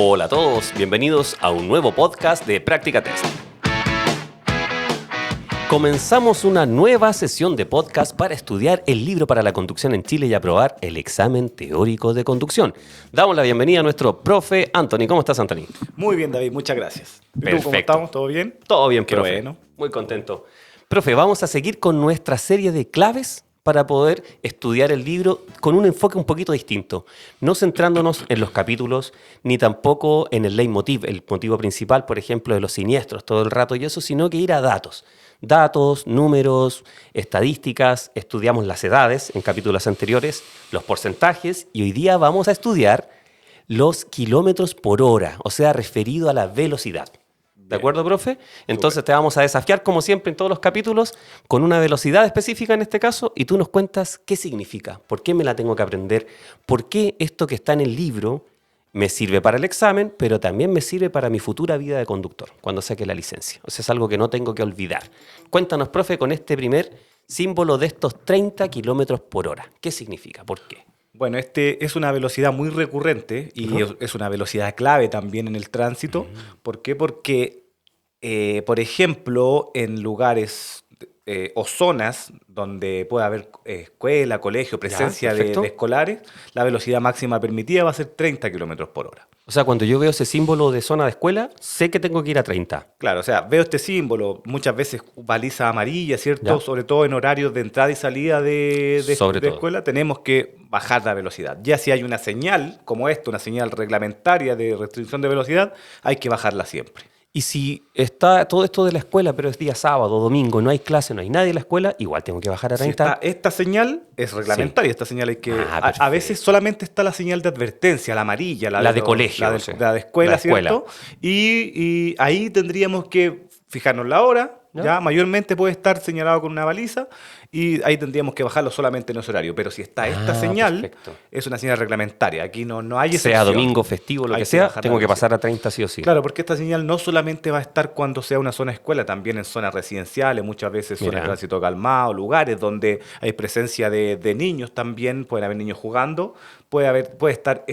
Hola a todos, bienvenidos a un nuevo podcast de Práctica Test. Comenzamos una nueva sesión de podcast para estudiar el libro para la conducción en Chile y aprobar el examen teórico de conducción. Damos la bienvenida a nuestro profe Anthony. ¿Cómo estás, Anthony? Muy bien, David, muchas gracias. ¿Y Perfecto. tú cómo estamos? ¿Todo bien? Todo bien, Qué profe. bueno. Muy contento. Profe, vamos a seguir con nuestra serie de claves para poder estudiar el libro con un enfoque un poquito distinto, no centrándonos en los capítulos, ni tampoco en el leitmotiv, el motivo principal, por ejemplo, de los siniestros todo el rato y eso, sino que ir a datos. Datos, números, estadísticas, estudiamos las edades en capítulos anteriores, los porcentajes y hoy día vamos a estudiar los kilómetros por hora, o sea, referido a la velocidad. ¿De acuerdo, profe? Entonces te vamos a desafiar, como siempre, en todos los capítulos, con una velocidad específica en este caso, y tú nos cuentas qué significa, por qué me la tengo que aprender, por qué esto que está en el libro me sirve para el examen, pero también me sirve para mi futura vida de conductor, cuando saque la licencia. O sea, es algo que no tengo que olvidar. Cuéntanos, profe, con este primer símbolo de estos 30 kilómetros por hora. ¿Qué significa? ¿Por qué? Bueno, este es una velocidad muy recurrente y es una velocidad clave también en el tránsito. ¿Por qué? Porque, por ejemplo, en lugares o zonas donde puede haber escuela, colegio, presencia de escolares, la velocidad máxima permitida va a ser 30 kilómetros por hora. O sea, cuando yo veo ese símbolo de zona de escuela, sé que tengo que ir a 30. Claro, o sea, veo este símbolo, muchas veces baliza amarilla, ¿cierto? Ya. Sobre todo en horarios de entrada y salida de escuela, tenemos que bajar la velocidad. Ya si hay una señal como esta, una señal reglamentaria de restricción de velocidad, hay que bajarla siempre. Y si está todo esto de la escuela, pero es día sábado, domingo, no hay clase, no hay nadie en la escuela, igual tengo que bajar a 30. Si esta señal es reglamentaria, esta señal hay que... perfecto. A veces solamente está la señal de advertencia, la amarilla, La de colegio, la de escuela, ¿cierto? Y ahí tendríamos que fijarnos la hora, ¿ya? Mayormente puede estar señalado con una baliza y ahí tendríamos que bajarlo solamente en ese horario. Pero si está esta señal, perfecto. es una señal reglamentaria. Aquí no hay Sea excepción. domingo, festivo, lo Hay que sea, bajar la tengo que velocidad. pasar a 30 sí o sí. Claro, porque esta señal no solamente va a estar cuando sea una zona escuela, también en zonas residenciales, muchas veces zonas de tránsito calmado, lugares donde hay presencia de niños también, pueden haber niños jugando, puede estar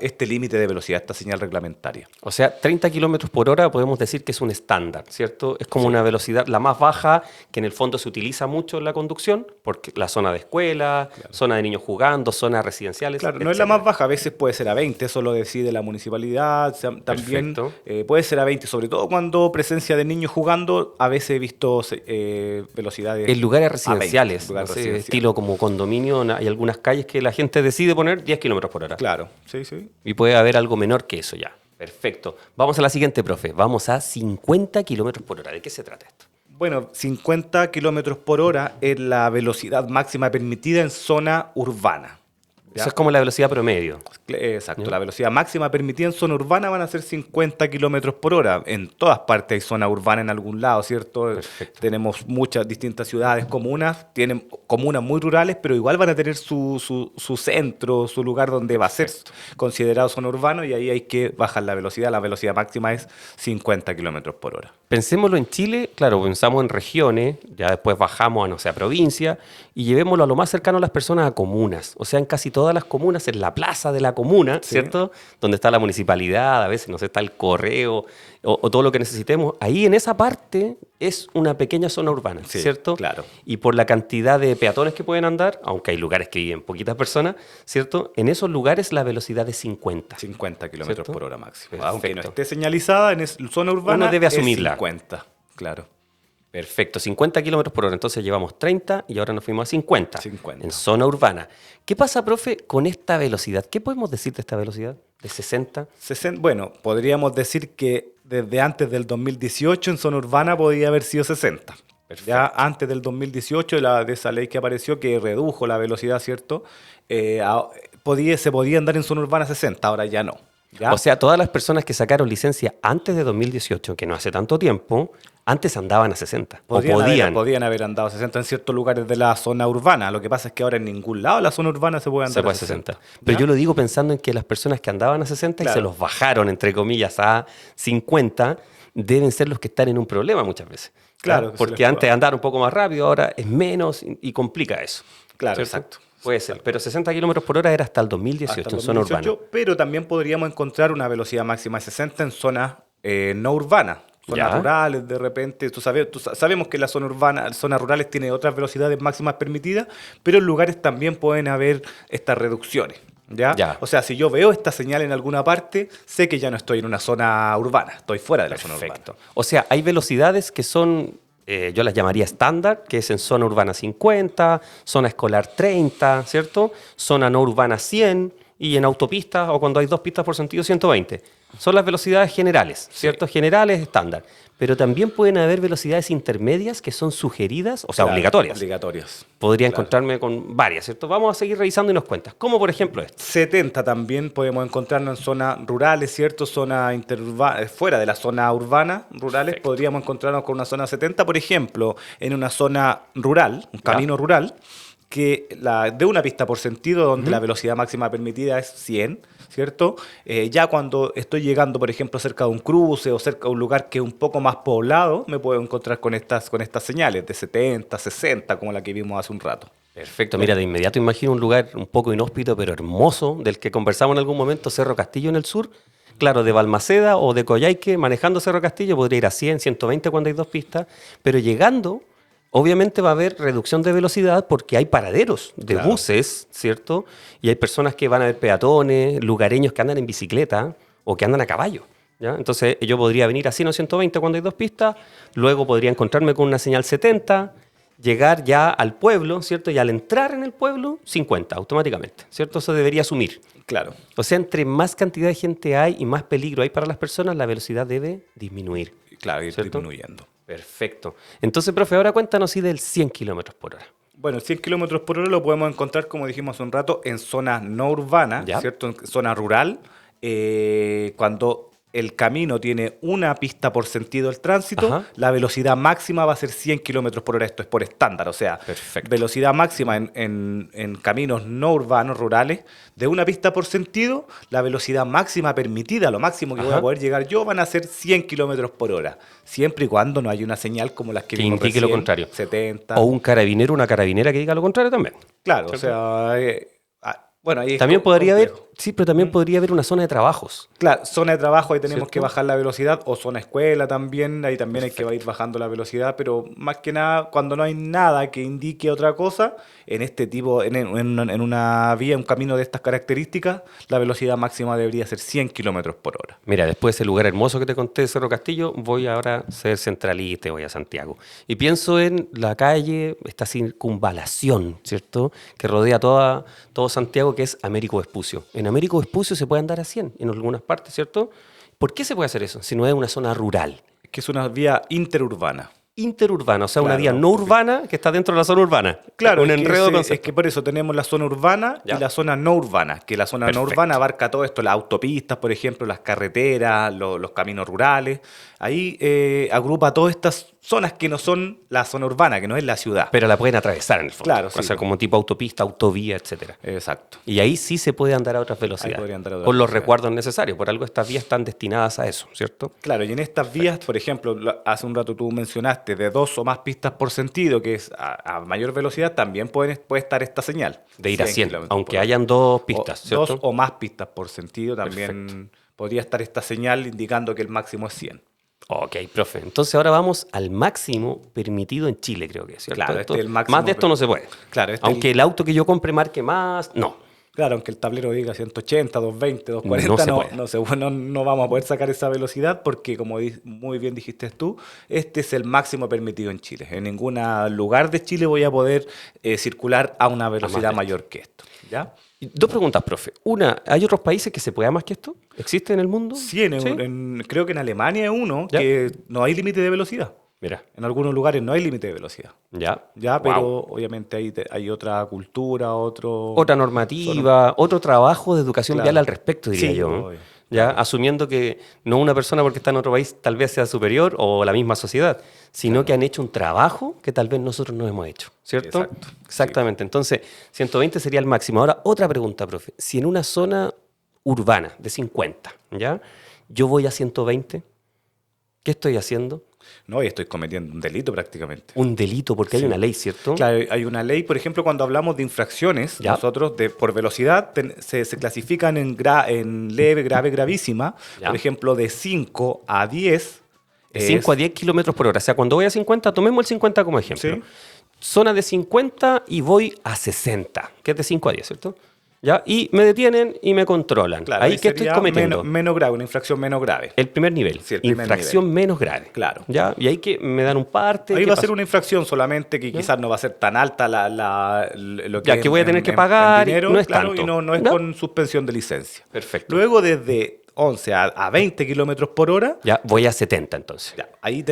este límite de velocidad, esta señal reglamentaria. O sea, 30 kilómetros por hora podemos decir que es un estándar, ¿cierto? Es como una velocidad la más baja que en el fondo se utiliza mucho en la conducción, porque la zona de escuela, zona de niños jugando, zonas residenciales. Claro, no es la más baja, a veces puede ser a 20, eso lo decide la municipalidad, también puede ser a 20, sobre todo cuando presencia de niños jugando, a veces he visto velocidades En lugares residenciales, lugares no sé, residenciales. estilo como condominio, hay algunas calles que la gente decide poner 10 kilómetros por hora. Claro, sí, sí. Y puede haber algo menor que eso ya. Perfecto. Vamos a la siguiente, profe. Vamos a 50 kilómetros por hora. ¿De qué se trata esto? Bueno, 50 kilómetros por hora es la velocidad máxima permitida en zona urbana. ¿Ya? Eso es como la velocidad promedio. Exacto, ¿Ya? la velocidad máxima permitida en zona urbana van a ser 50 kilómetros por hora. En todas partes hay zona urbana en algún lado, ¿cierto? Perfecto. Tenemos muchas distintas ciudades, comunas, tienen comunas muy rurales, pero igual van a tener su centro, su lugar donde va a ser considerado zona urbana y ahí hay que bajar la velocidad máxima es 50 kilómetros por hora. Pensémoslo en Chile, claro, pensamos en regiones, ya después bajamos a, no sé, a provincia y llevémoslo a lo más cercano a las personas, a comunas. O sea, en casi todas las comunas, en la plaza de la comuna, Sí. ¿cierto? Donde está la municipalidad, a veces, no sé, está el correo o todo lo que necesitemos. Ahí en esa parte es una pequeña zona urbana, Sí, ¿cierto? claro. Y por la cantidad de peatones que pueden andar, aunque hay lugares que viven poquitas personas, ¿cierto? En esos lugares la velocidad es 50. 50 kilómetros ¿Cierto? por hora máximo. Perfecto. Aunque no esté señalizada en zona urbana, Uno debe es asumirla. 50, claro. Perfecto, 50 kilómetros por hora. Entonces llevamos 30 y ahora nos fuimos a 50, 50. en zona urbana. ¿Qué pasa, profe, con esta velocidad? ¿Qué podemos decir de esta velocidad? ¿De 60? Bueno, podríamos decir que desde antes del 2018 en zona urbana podía haber sido 60. Perfecto. Ya antes del 2018, de esa ley que apareció que redujo la velocidad, ¿cierto? Se podía andar en zona urbana 60, ahora ya no. ¿Ya? O sea, todas las personas que sacaron licencia antes de 2018, que no hace tanto tiempo, antes andaban a 60. Podían haber andado 60 en ciertos lugares de la zona urbana. Lo que pasa es que ahora en ningún lado de la zona urbana se puede andar a 60. Pero yo lo digo pensando en que las personas que andaban a 60 y se los bajaron, entre comillas, a 50, deben ser los que están en un problema muchas veces. Claro. Porque antes andar un poco más rápido, ahora es menos y complica eso. Claro, ¿cierto? exacto. Puede ser, pero 60 kilómetros por hora era hasta el 2018 hasta el en zona 2018, urbana. pero también podríamos encontrar una velocidad máxima de 60 en zonas no urbanas, zonas Ya. rurales de repente. Sabemos que la zona urbana, zonas rurales tiene otras velocidades máximas permitidas, pero en lugares también pueden haber estas reducciones. ¿Ya? Ya. O sea, si yo veo esta señal en alguna parte, sé que ya no estoy en una zona urbana, estoy fuera de la zona urbana. Perfecto. O sea, hay velocidades que son, yo las llamaría estándar, que es en zona urbana 50, zona escolar 30, ¿cierto? Zona no urbana 100 y en autopistas o cuando hay 2 pistas por sentido 120. Son las velocidades generales, ¿cierto? Generales estándar. Pero también pueden haber velocidades intermedias que son sugeridas, o sea, Claro, obligatorias. Obligatorias. Podría Claro. encontrarme con varias, ¿cierto? Vamos a seguir revisando y nos cuentas. Como por ejemplo esto. 70 también podemos encontrarnos en zonas rurales, ¿cierto? Fuera de la zona urbana, rurales, Perfecto. podríamos encontrarnos con una zona 70, por ejemplo, en una zona rural, un camino rural, de una pista por sentido, donde la velocidad máxima permitida es 100, ¿cierto? Ya cuando estoy llegando, por ejemplo, cerca de un cruce o cerca de un lugar que es un poco más poblado, me puedo encontrar con estas señales de 70, 60, como la que vimos hace un rato. Perfecto, mira, de inmediato imagino un lugar un poco inhóspito, pero hermoso, del que conversamos en algún momento, Cerro Castillo en el sur. Claro, de Balmaceda o de Coyhaique, manejando Cerro Castillo, podría ir a 100, 120 cuando hay 2 pistas, pero llegando, obviamente va a haber reducción de velocidad porque hay paraderos de Claro. buses, ¿cierto? Y hay personas que van a ver peatones, lugareños que andan en bicicleta o que andan a caballo. ¿Ya? Entonces yo podría venir a 100 o 120 cuando hay 2 pistas, luego podría encontrarme con una señal 70, llegar ya al pueblo, ¿cierto? Y al entrar en el pueblo, 50 automáticamente, ¿cierto? Eso debería asumir. Claro. O sea, entre más cantidad de gente hay y más peligro hay para las personas, la velocidad debe disminuir. Claro, ir ¿Cierto? disminuyendo. Perfecto. Entonces, profe, ahora cuéntanos sí del 100 kilómetros por hora. Bueno, el 100 kilómetros por hora lo podemos encontrar, como dijimos hace un rato, en zona no urbana, Ya. ¿cierto? En zona rural, cuando el camino tiene una pista por sentido del tránsito, Ajá. la velocidad máxima va a ser 100 kilómetros por hora. Esto es por estándar, o sea, Perfecto. velocidad máxima en caminos no urbanos, rurales, de una pista por sentido, la velocidad máxima permitida, lo máximo que voy Ajá. a poder llegar yo, van a ser 100 kilómetros por hora. Siempre y cuando no haya una señal como las que Que vimos indique lo recién, contrario. 70. O un carabinero, una carabinera que diga lo contrario también. Claro, ¿Cierto? o sea, bueno, ahí es También podría haber, complejo. sí, pero también podría haber una zona de trabajos. Claro, zona de trabajo, ahí tenemos ¿Cierto? que bajar la velocidad, o zona escuela también, ahí también hay que ir bajando la velocidad, pero más que nada, cuando no hay nada que indique otra cosa, en este tipo, en una vía, un camino de estas características, la velocidad máxima debería ser 100 kilómetros por hora. Mira, después de ese lugar hermoso que te conté de Cerro Castillo, voy ahora a ser centralista y voy a Santiago. Y pienso en la calle, esta circunvalación, ¿cierto? Que rodea todo Santiago, que es Américo Vespucio. En Américo Vespucio se puede andar a 100 en algunas partes, ¿cierto? ¿Por qué se puede hacer eso? Si no es una zona rural. Que es una vía interurbana. Interurbana, o sea, una Claro, vía no urbana que está dentro de la zona urbana. Claro, un es que enredo de es conceptos. que por eso tenemos la zona urbana Ya. y la zona no urbana, que la zona no Perfecto. urbana abarca todo esto, las autopistas, por ejemplo, las carreteras, los caminos rurales. Ahí agrupa todas estas zonas que no son la zona urbana, que no es la ciudad. Pero la pueden atravesar en el fondo. Claro, O sí. sea, como tipo autopista, autovía, etcétera. Exacto. Y ahí sí se puede andar a otras velocidades. podría andar a otras con los velocidades. recuerdos necesarios. Por algo estas vías están destinadas a eso, ¿cierto? Claro, y en estas vías, por ejemplo, hace un rato tú mencionaste de 2 o más pistas por sentido, que es a mayor velocidad, también puede estar esta señal. De ir a 100, kilómetros aunque por hora. hayan 2 pistas, ¿cierto? 2 o más pistas por sentido, también podría estar esta señal indicando que el máximo es 100. Ok, profe. Entonces ahora vamos al máximo permitido en Chile, creo que es, ¿cierto? Claro, Esto- este es el máximo más de esto no se puede. Claro, este Aunque el auto que yo compre marque más, no. Claro, aunque el tablero diga 180, 220, 240, No se puede. no vamos a poder sacar esa velocidad porque, como muy bien dijiste tú, este es el máximo permitido en Chile. En ningún lugar de Chile voy a poder circular a una velocidad de mayor que esto. ¿Ya? Y 2 preguntas, profe. Una, ¿hay otros países que se pueda más que esto? ¿Existe en el mundo? Sí, creo que en Alemania es uno ¿Ya? que no hay límite de velocidad. Mira, En algunos lugares no hay límite de velocidad. ya. Ya, Wow. pero obviamente hay otra cultura, Otra normativa, otro trabajo de educación Claro. vial al respecto, diría Sí, yo. ¿no? obvio. Ya, asumiendo que no una persona porque está en otro país tal vez sea superior o la misma sociedad, sino que han hecho un trabajo que tal vez nosotros no hemos hecho, ¿cierto? Exacto, Exactamente. Entonces, 120 sería el máximo. Ahora, otra pregunta, profe. Si en una zona urbana de 50, ¿ya? Yo voy a 120, ¿qué estoy haciendo? No, y estoy cometiendo un delito prácticamente. Un delito, porque hay Sí. una ley, ¿cierto? Claro, hay una ley, por ejemplo, cuando hablamos de infracciones, Ya. nosotros por velocidad se clasifican en leve, grave, gravísima. Ya. Por ejemplo, de 5 a 10. De 5 a 10 kilómetros por hora. O sea, cuando voy a 50, tomemos el 50 como ejemplo. Sí. Zona de 50 y voy a 60, que es de 5 a 10, ¿cierto? ¿Ya? Y me detienen y me controlan. Claro, Ahí que estoy sería cometiendo. menos grave, una infracción menos grave. El primer nivel. Sí, el primer Infracción menos grave. Claro. ¿Ya? Y ahí que me dan un parte. Ahí ¿qué va a ser pasó? una infracción solamente que quizás no va a ser tan alta lo que Ya, que voy a tener que pagar y dinero, no es claro, tanto. y no es ¿No? con suspensión de licencia. Perfecto. Luego desde 11 a 20 kilómetros por hora, Ya, voy a 70 entonces. ya, ahí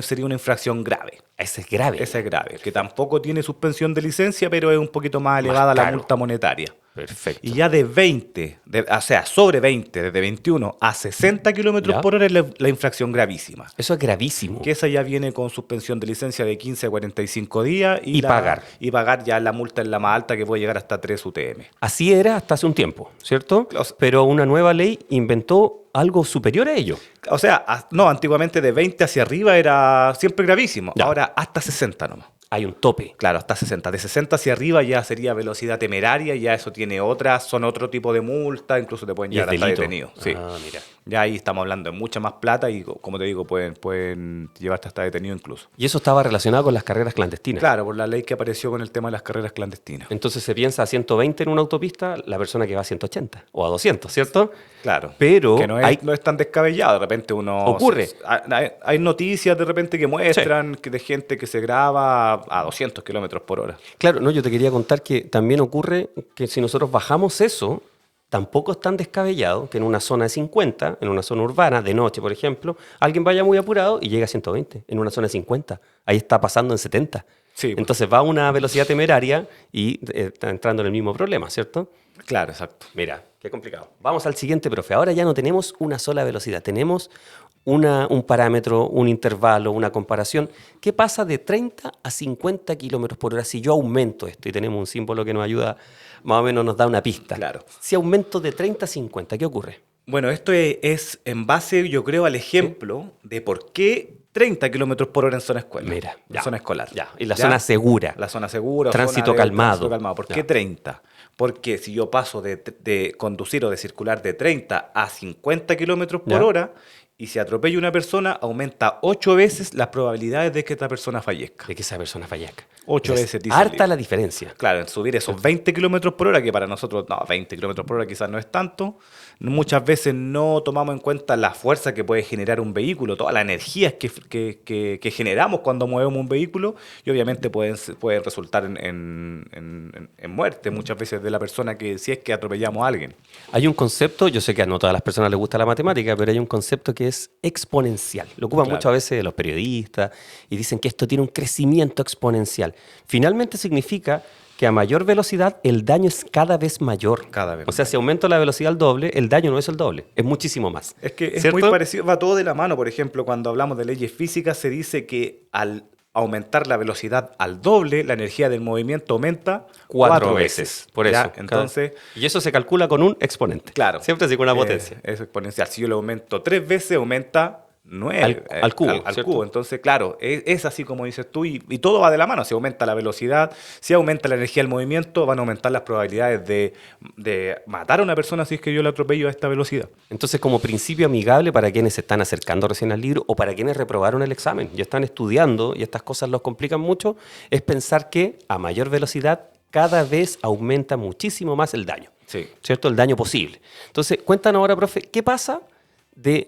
sería una infracción grave. Ese es grave. Esa es grave, que tampoco tiene suspensión de licencia, pero es un poquito más elevada la caro. multa monetaria. Perfecto. Y ya de 20, o sea, sobre 20, desde 21 a 60 kilómetros Ya. por hora es la infracción gravísima. Eso es gravísimo. Que esa ya viene con suspensión de licencia de 15 a 45 días Y pagar. Y pagar ya la multa en la más alta que puede llegar hasta 3 UTM. Así era hasta hace un tiempo, ¿cierto? O sea- Pero una nueva ley inventó algo superior a ello. O sea, no, antiguamente de 20 hacia arriba era siempre gravísimo. Ya. Ahora hasta 60 nomás. Hay un tope. Claro, hasta 60. De 60 hacia arriba ya sería velocidad temeraria, ya eso tiene son otro tipo de multa, incluso te pueden Y es llevar hasta delito. detenido. Sí. Ah, mira. Ya ahí estamos hablando de mucha más plata y, como te digo, pueden llevarte hasta detenido incluso. Y eso estaba relacionado con las carreras clandestinas. Claro, por la ley que apareció con el tema de las carreras clandestinas. Entonces se piensa a 120 en una autopista, la persona que va a 180 o a 200, ¿cierto? Claro. Pero que no es, hay- no es tan descabellado. De repente uno... Ocurre. Hay noticias de repente que muestran de gente que se graba a 200 kilómetros por hora. Claro, no, yo te quería contar que también ocurre que si nosotros bajamos eso, tampoco es tan descabellado que en una zona de 50, en una zona urbana, de noche, por ejemplo, alguien vaya muy apurado y llegue a 120, en una zona de 50. Ahí está pasando en 70. Sí, pues. Entonces va a una velocidad temeraria y está entrando en el mismo problema, ¿cierto? Claro, exacto. Mira, qué complicado. Vamos al siguiente, profe. Ahora ya no tenemos una sola velocidad, tenemos un parámetro, un intervalo, una comparación. ¿Qué pasa de 30 a 50 kilómetros por hora si yo aumento esto? Y tenemos un símbolo que nos ayuda, más o menos nos da una pista. Claro. Si aumento de 30 a 50, ¿qué ocurre? Bueno, esto es en base, yo creo, al ejemplo de por qué 30 kilómetros por hora en zona escolar. Mira, en ya. zona escolar. Ya, y la zona segura. La zona segura. Tránsito zona de calmado. Tránsito calmado. ¿Por Ya. qué 30? Porque si yo paso de conducir o de circular de 30 a 50 kilómetros por Ya. hora y si atropella una persona, aumenta 8 veces las probabilidades de que esta persona fallezca. De que esa persona fallezca. 8 Es veces, dice el harta libro. la diferencia. Claro, en subir esos 20 kilómetros por hora, que para nosotros, no, 20 kilómetros por hora quizás no es tanto, muchas veces no tomamos en cuenta la fuerza que puede generar un vehículo, todas las energías que generamos cuando movemos un vehículo y obviamente pueden resultar en muerte muchas veces de la persona que si es que atropellamos a alguien. Hay un concepto, yo sé que a no todas las personas les gusta la matemática, pero hay un concepto que es exponencial. Lo ocupan Claro. muchas veces los periodistas y dicen que esto tiene un crecimiento exponencial. Finalmente significa que a mayor velocidad el daño es cada vez mayor. Cada vez O sea, si aumento la velocidad al doble, el daño no es el doble, es muchísimo más. Es que es ¿Cierto? muy parecido, va todo de la mano. Por ejemplo, cuando hablamos de leyes físicas, se dice que al aumentar la velocidad al doble, la energía del movimiento aumenta Cuatro veces. Por eso. ¿Ya? Entonces, Y eso se calcula con un exponente. claro. Siempre así con una potencia. Es exponencial. Si yo lo aumento 3 veces, aumenta 9. Al cubo, Al ¿cierto? cubo. Entonces, claro, es así como dices tú. Y todo va de la mano. Si aumenta la velocidad, si aumenta la energía del movimiento, van a aumentar las probabilidades de matar a una persona si es que yo la atropello a esta velocidad. Entonces, como principio amigable para quienes se están acercando recién al libro o para quienes reprobaron el examen y están estudiando y estas cosas los complican mucho, es pensar que a mayor velocidad cada vez aumenta muchísimo más el daño, Sí. ¿cierto? El daño posible. Entonces, cuéntanos ahora, profe, ¿qué pasa de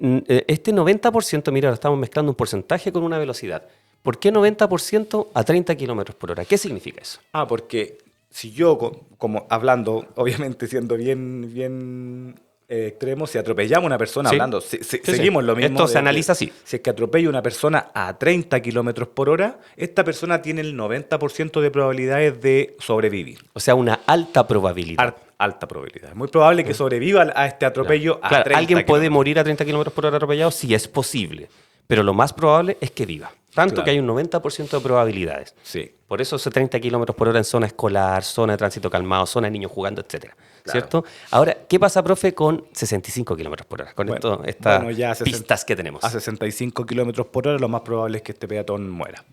este 90%? Mira, ahora estamos mezclando un porcentaje con una velocidad. ¿Por qué 90% a 30 kilómetros por hora? ¿Qué significa eso? Porque si yo, como hablando, obviamente siendo bien extremo, si atropellamos a una persona Sí. hablando, Sí. seguimos lo mismo. Esto se de que analiza así. Si es que atropella a una persona a 30 kilómetros por hora, esta persona tiene el 90% de probabilidades de sobrevivir. O sea, una alta probabilidad. Alta probabilidad. Es muy probable que sobreviva a este atropello a Claro, 30 alguien puede kilómetros. morir a 30 kilómetros por hora atropellado si es posible, pero lo más probable es que viva. Tanto Claro. que hay un 90% de probabilidades. Sí. Por eso ese 30 kilómetros por hora en zona escolar, zona de tránsito calmado, zona de niños jugando, etcétera. Claro. ¿Cierto? Ahora, ¿qué pasa, profe, con 65 kilómetros por hora? Con estas ya a 60 pistas que tenemos. A 65 kilómetros por hora, lo más probable es que este peatón muera.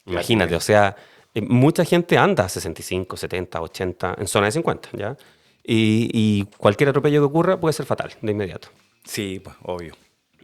Imagínate, o sea, mucha gente anda a 65, 70, 80 en zona de 50, ¿ya? Y cualquier atropello que ocurra puede ser fatal de inmediato. Sí, pues, obvio.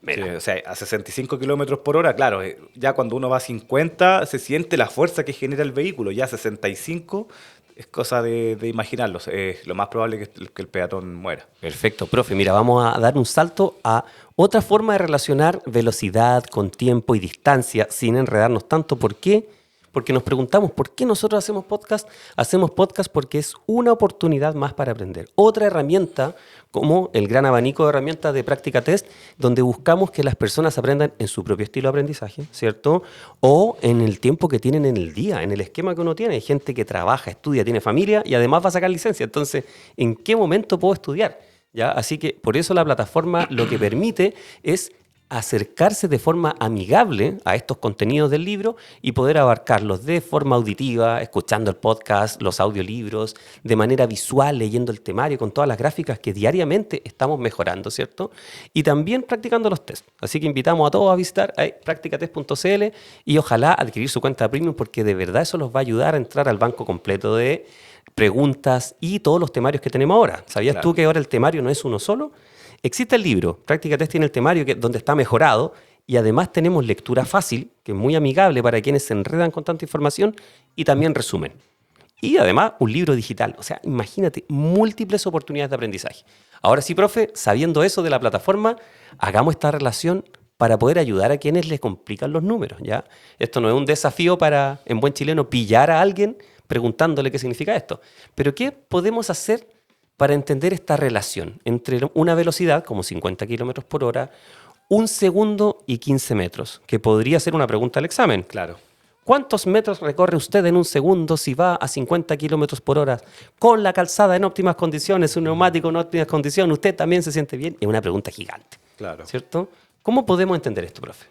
Mira. Sí, o sea, a 65 kilómetros por hora, claro, ya cuando uno va a 50 se siente la fuerza que genera el vehículo. Ya a 65 es cosa de imaginarlo. Lo más probable es que el peatón muera. Perfecto, profe. Mira, vamos a dar un salto a otra forma de relacionar velocidad con tiempo y distancia sin enredarnos tanto. ¿Por qué? Porque nos preguntamos, ¿por qué nosotros hacemos podcast? Hacemos podcast porque es una oportunidad más para aprender. Otra herramienta, como el gran abanico de herramientas de Práctica Test, donde buscamos que las personas aprendan en su propio estilo de aprendizaje, ¿cierto? O en el tiempo que tienen en el día, en el esquema que uno tiene. Hay gente que trabaja, estudia, tiene familia y además va a sacar licencia. Entonces, ¿en qué momento puedo estudiar? ¿Ya? Así que por eso la plataforma lo que permite es acercarse de forma amigable a estos contenidos del libro y poder abarcarlos de forma auditiva, escuchando el podcast, los audiolibros, de manera visual, leyendo el temario con todas las gráficas que diariamente estamos mejorando, ¿cierto? Y también practicando los tests. Así que invitamos a todos a visitar practicatest.cl y ojalá adquirir su cuenta premium porque de verdad eso los va a ayudar a entrar al banco completo de preguntas y todos los temarios que tenemos ahora. ¿Sabías Claro. tú que ahora el temario no es uno solo? Existe el libro, Práctica Test tiene el temario donde está mejorado y además tenemos lectura fácil, que es muy amigable para quienes se enredan con tanta información y también resumen. Y además un libro digital, o sea, imagínate, múltiples oportunidades de aprendizaje. Ahora sí, profe, sabiendo eso de la plataforma, hagamos esta relación para poder ayudar a quienes les complican los números, ¿ya? Esto no es un desafío para, en buen chileno, pillar a alguien preguntándole qué significa esto. Pero ¿qué podemos hacer para entender esta relación entre una velocidad, como 50 kilómetros por hora, un segundo y 15 metros? Que podría ser una pregunta al examen. Claro. ¿Cuántos metros recorre usted en un segundo si va a 50 kilómetros por hora con la calzada en óptimas condiciones, un neumático en óptimas condiciones? ¿Usted también se siente bien? Es una pregunta gigante, Claro. ¿cierto? ¿Cómo podemos entender esto, profe?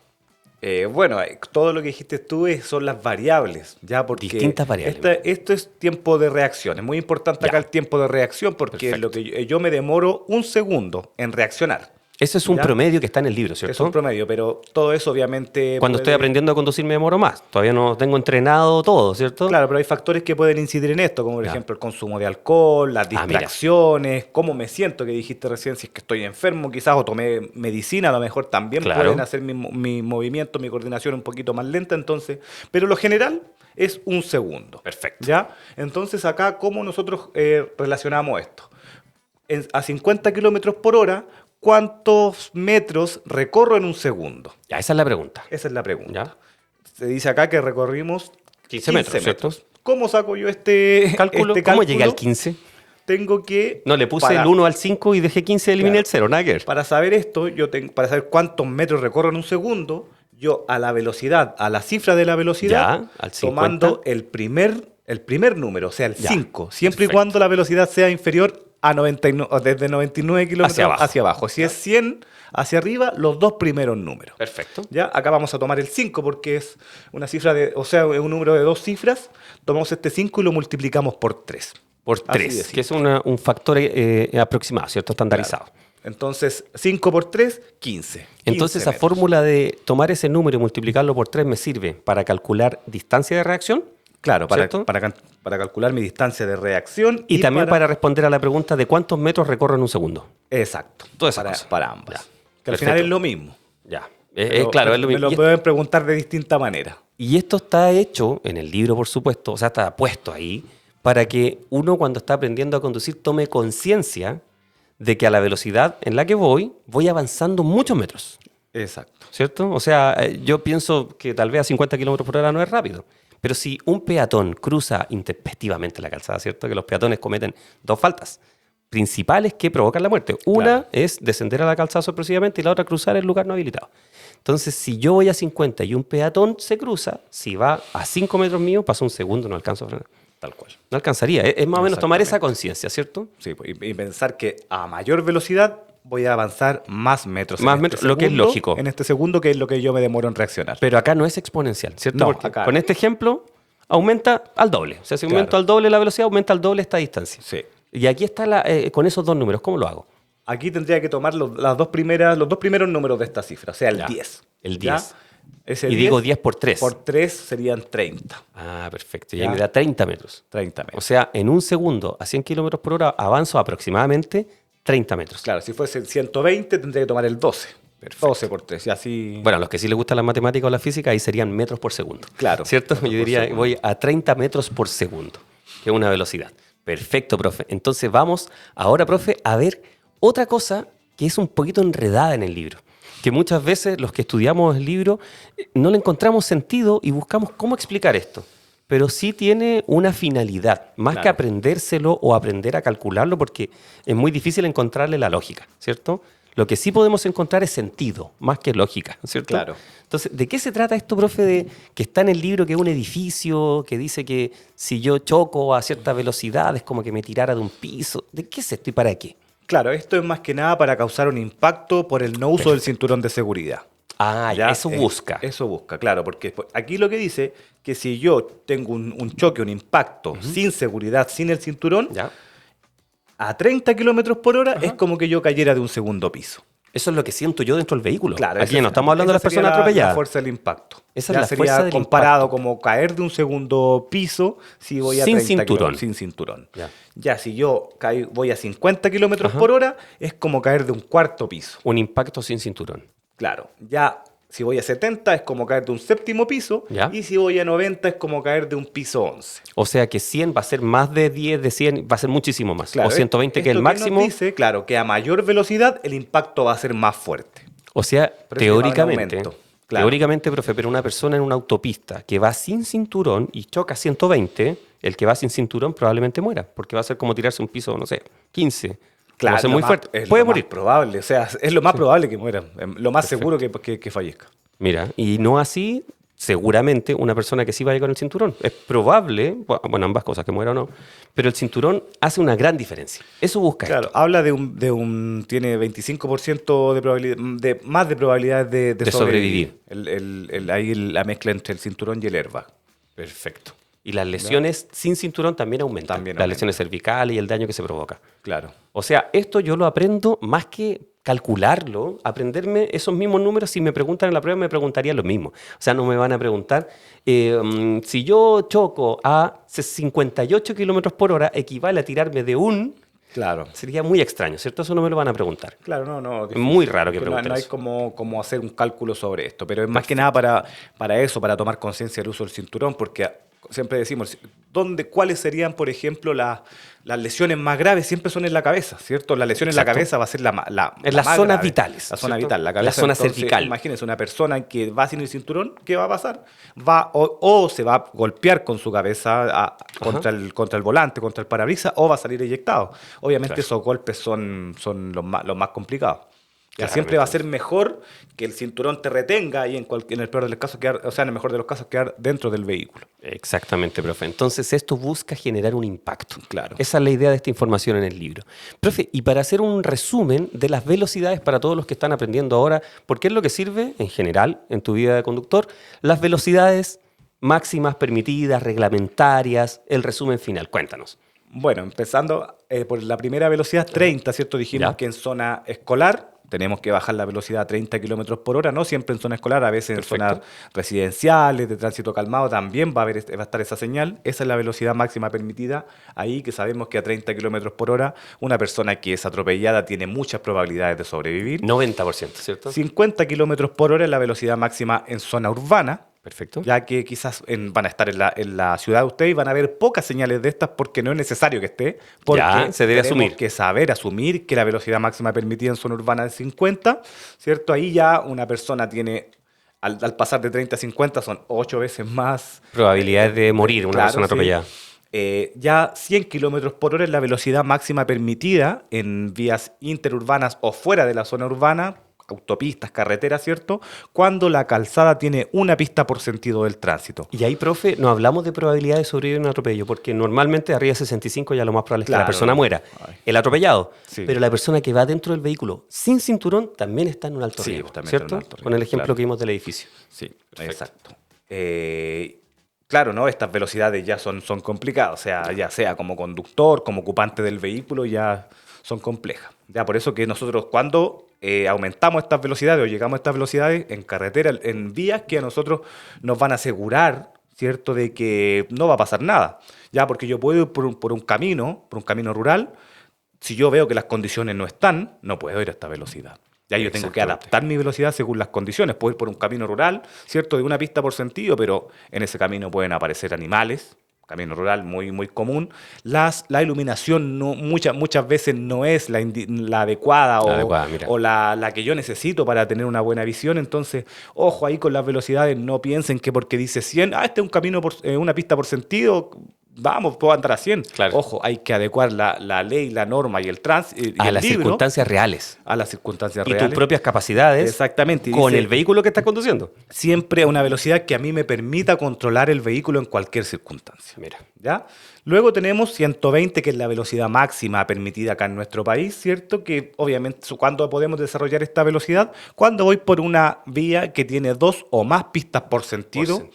Todo lo que dijiste tú son las variables, ¿ya? Porque Distintas variables. Esto es tiempo de reacción. Es muy importante acá Ya. el tiempo de reacción porque Perfecto. lo que yo me demoro un segundo en reaccionar. Ese es un ¿Ya? promedio que está en el libro, Es ¿cierto? un promedio, pero todo eso obviamente... Cuando estoy puede- aprendiendo a conducir me demoro más. Todavía no tengo entrenado todo, ¿cierto? Claro, pero hay factores que pueden incidir en esto, como por Ya. ejemplo el consumo de alcohol, las mira. distracciones, cómo me siento, que dijiste recién, si es que estoy enfermo quizás o tomé medicina, a lo mejor también Claro. pueden hacer mi movimiento, mi coordinación un poquito más lenta, entonces, pero lo general es un segundo. Perfecto. ¿Ya? Entonces acá, ¿cómo nosotros relacionamos esto? A 50 kilómetros por hora, ¿cuántos metros recorro en un segundo? Ya, esa es la pregunta. Esa es la pregunta. ¿Ya? Se dice acá que recorrimos 15 metros, ¿cierto? ¿Cómo saco yo este Cálculo, este ¿cómo cálculo? llegué al 15? Tengo que... No, le puse para- el 1 al 5 y dejé 15 y eliminé Claro. el 0, nada que ver. Para saber esto, para saber cuántos metros recorro en un segundo, yo a la velocidad, a la cifra de la velocidad, Ya, al 50. tomando el primer número, o sea, el Ya, 5, siempre perfecto. y cuando la velocidad sea inferior a 99, o desde 99 kilómetros Hacia abajo. Si es 100 hacia arriba, los dos primeros números. Perfecto. ¿Ya? Acá vamos a tomar el 5 porque es una cifra o sea, es un número de dos cifras. Tomamos este 5 y lo multiplicamos por 3. Por Así 3, de que es un factor aproximado, ¿cierto? Estandarizado. Entonces, 5 por 3, 15. Entonces, 15 esa metros. fórmula de tomar ese número y multiplicarlo por 3 me sirve para calcular distancia de reacción. Claro, ¿cierto? para calcular mi distancia de reacción. Y también para responder a la pregunta de cuántos metros recorro en un segundo. Exacto. Todas esas cosas. Para ambas. Ya. Que al Perfecto. final es lo mismo. Ya. Pero Es lo me mismo. lo pueden preguntar de distinta manera. Y esto está hecho en el libro, por supuesto, o sea, está puesto ahí, para que uno cuando está aprendiendo a conducir tome conciencia de que a la velocidad en la que voy avanzando muchos metros, Exacto. ¿cierto? O sea, yo pienso que tal vez a 50 kilómetros por hora no es rápido, pero si un peatón cruza intempestivamente la calzada, ¿cierto? Que los peatones cometen dos faltas principales que provocan la muerte. Una Claro. es descender a la calzada sorpresivamente y la otra cruzar el lugar no habilitado. Entonces, si yo voy a 50 y un peatón se cruza, si va a 5 metros mío, pasa un segundo, no alcanzo a frenar. Tal cual. No alcanzaría. Es más o menos tomar esa Exactamente. conciencia, ¿cierto? Sí, pues, y pensar que a mayor velocidad voy a avanzar más metros. Más en metros, lo que es segundo, lógico. En este segundo, que es lo que yo me demoro en reaccionar. Pero acá no es exponencial, ¿cierto? No, Porque acá con este ejemplo aumenta al doble. O sea, si aumento Claro. al doble la velocidad, aumenta al doble esta distancia. Sí. Y aquí está con esos dos números. ¿Cómo lo hago? Aquí tendría que tomar los dos primeros números de esta cifra, o sea, el Ya. 10. El ¿Ya? 10. Ese Y digo 10 por 3. Por 3 serían 30. Ah, perfecto. Y Ya. ahí me da 30 metros. 30 O metros. sea, en un segundo a 100 kilómetros por hora avanzo aproximadamente 30 metros. Claro, si fuese 120 tendría que tomar el 12. Perfecto. 12 por 3, y así... Bueno, a los que sí les gusta la matemática o la física, ahí serían metros por segundo. Claro, ¿Cierto? metros Yo por diría, segundo. voy a 30 metros por segundo, que es una velocidad. Perfecto, profe. Entonces vamos ahora, profe, a ver otra cosa que es un poquito enredada en el libro. Que muchas veces los que estudiamos el libro no le encontramos sentido y buscamos cómo explicar esto. Pero sí tiene una finalidad, más Claro. que aprendérselo o aprender a calcularlo, porque es muy difícil encontrarle la lógica, ¿cierto? Lo que sí podemos encontrar es sentido, más que lógica, ¿cierto? Claro. Entonces, ¿de qué se trata esto, profe, de que está en el libro, que es un edificio, que dice que si yo choco a cierta velocidad es como que me tirara de un piso? ¿De qué es esto y para qué? Claro, esto es más que nada para causar un impacto por el no uso del cinturón de seguridad. Ah, ¿Ya? eso busca. Eso busca, claro, porque aquí lo que dice que si yo tengo un choque, un impacto sin seguridad, sin el cinturón, ¿Ya? a 30 kilómetros por hora es como que yo cayera de un segundo piso. Eso es lo que siento yo dentro del vehículo. Claro, Aquí esa- no estamos hablando de las esa sería personas atropelladas. La fuerza del impacto. Esa es Ya la sería fuerza del comparado impacto. como caer de un segundo piso si voy a Sin 30 cinturón. kilómetros, sin cinturón. Ya. Ya, si yo voy a 50 kilómetros Ajá. por hora, es como caer de un cuarto piso. Un impacto sin cinturón. Claro, ya si voy a 70 es como caer de un séptimo piso, Ya. y si voy a 90 es como caer de un piso 11. O sea que 100 va a ser más de 10, de 100, va a ser muchísimo más. Claro, o 120 que es esto el máximo. nos dice, claro, que a mayor velocidad el impacto va a ser más fuerte. O sea, Pero es que va en teóricamente, aumento, claro. teóricamente, profe, pero una persona en una autopista que va sin cinturón y choca 120, el que va sin cinturón probablemente muera, porque va a ser como tirarse un piso, no sé, 15. Claro, va a ser lo muy más- fuerte. es Puede lo más morir. probable, o sea, es lo más probable que muera, lo más seguro que fallezca. Mira, y no así, seguramente, una persona que sí vaya con el cinturón. Es probable, bueno, ambas cosas, que muera o no, pero el cinturón hace una gran diferencia. Eso busca Claro, esto. habla tiene 25% de probabilidad, más de probabilidades de sobrevivir. Ahí la mezcla entre el cinturón y el airbag. Perfecto. Y las lesiones sin cinturón también aumentan. También las aumentan. lesiones cervicales y el daño que se provoca. Claro. O sea, esto yo lo aprendo más que calcularlo, aprenderme esos mismos números. Si me preguntan en la prueba, me preguntaría lo mismo. O sea, no me van a preguntar si yo choco a 58 kilómetros por hora, equivale a tirarme de un. Claro. Sería muy extraño, ¿cierto? Eso no me lo van a preguntar. Claro, no. Es muy raro que no, pregunten no hay eso. como hacer un cálculo sobre esto, pero es más que nada para eso, para tomar conciencia del uso del cinturón, porque siempre decimos, ¿cuáles serían, por ejemplo, las lesiones más graves? Siempre son en la cabeza, ¿cierto? La lesión en la Exacto. cabeza va a ser la En las más zonas grave. vitales, La zona ¿cierto? vital, la La cabeza. zona Entonces, cervical. Imagínense una persona que va sin el cinturón, ¿qué va a pasar? O se va a golpear con su cabeza contra el volante, contra el parabrisas, o va a salir eyectado. Obviamente Claro. esos golpes son los más complicados. Ya Claramente. siempre va a ser mejor que el cinturón te retenga y en el peor de los casos en el mejor de los casos quedar dentro del vehículo. Exactamente, profe. Entonces esto busca generar un impacto. Claro. Esa es la idea de esta información en el libro. Profe, y para hacer un resumen de las velocidades para todos los que están aprendiendo ahora, ¿por qué es lo que sirve en general en tu vida de conductor? Las velocidades máximas permitidas, reglamentarias, el resumen final. Cuéntanos. Bueno, empezando por la primera velocidad, 30, ¿cierto? Dijimos Ya. que en zona escolar tenemos que bajar la velocidad a 30 kilómetros por hora, no siempre en zona escolar, a veces Perfecto. en zonas residenciales, de tránsito calmado, también va a estar esa señal. Esa es la velocidad máxima permitida. Ahí que sabemos que a 30 kilómetros por hora, una persona que es atropellada tiene muchas probabilidades de sobrevivir. 90%, ¿cierto? 50 kilómetros por hora es la velocidad máxima en zona urbana. Perfecto. Ya que quizás van a estar en la ciudad de usted y van a ver pocas señales de estas porque no es necesario que esté. Porque Ya, se debe tenemos asumir. que saber asumir que la velocidad máxima permitida en zona urbana es 50, ¿cierto? Ahí ya una persona tiene, al pasar de 30 a 50, son 8 veces más Probabilidades de morir una claro, persona sí. atropellada. Ya 100 kilómetros por hora es la velocidad máxima permitida en vías interurbanas o fuera de la zona urbana. autopistas, carreteras, ¿cierto? Cuando la calzada tiene una pista por sentido del tránsito. Y ahí, profe, no hablamos de probabilidad de sobrevivir en un atropello, porque normalmente arriba de 65 ya lo más probable es que la Claro, persona no. muera, Ay. el atropellado. Sí. Pero la persona que va dentro del vehículo sin cinturón también está en un alto Sí, riesgo, también está en un ¿cierto? alto riesgo, Con el ejemplo claro. que vimos del edificio. Sí, Perfecto. exacto. Claro, ¿no? Estas velocidades ya son complicadas, o sea, ya sea como conductor, como ocupante del vehículo, ya son complejas. Ya por eso que nosotros cuando aumentamos estas velocidades o llegamos a estas velocidades en carretera, en vías que a nosotros nos van a asegurar, ¿cierto?, de que no va a pasar nada. Ya porque yo puedo ir por un camino rural, si yo veo que las condiciones no están, no puedo ir a esta velocidad. Ya yo tengo que Exactamente. adaptar mi velocidad según las condiciones. Puedo ir por un camino rural, ¿cierto? De una pista por sentido, pero en ese camino pueden aparecer animales. Camino rural muy, muy común. La iluminación muchas veces no es la adecuada mira. o la que yo necesito para tener una buena visión. Entonces, ojo ahí con las velocidades. No piensen que porque dice 100, este es un camino una pista por sentido, vamos, puedo andar a 100. Claro. Ojo, hay que adecuar la ley, la norma y el A el las libro circunstancias reales a las circunstancias y reales. tus propias capacidades Exactamente. Y con dice, el vehículo que estás conduciendo. siempre a una velocidad que a mí me permita controlar el vehículo en cualquier circunstancia. Mira. ¿Ya? Luego tenemos 120, que es la velocidad máxima permitida acá en nuestro país, ¿cierto? Que obviamente, ¿cuándo podemos desarrollar esta velocidad? Cuando voy por una vía que tiene 2 o más pistas por sentido.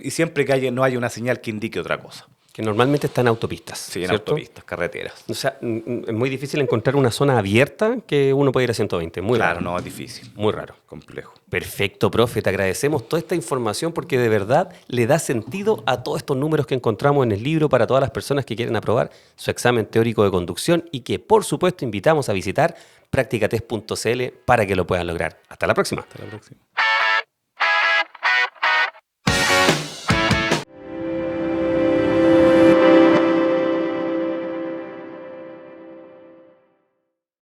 Y siempre que no haya una señal que indique otra cosa. Que normalmente están en autopistas. Sí, en ¿cierto? autopistas, carreteras. O sea, es muy difícil encontrar una zona abierta que uno pueda ir a 120. Muy Claro, raro. no, es difícil. Muy raro. Complejo. Perfecto, profe. Te agradecemos toda esta información porque de verdad le da sentido a todos estos números que encontramos en el libro para todas las personas que quieren aprobar su examen teórico de conducción y que, por supuesto, invitamos a visitar practicatest.cl para que lo puedan lograr. Hasta la próxima. Hasta la próxima.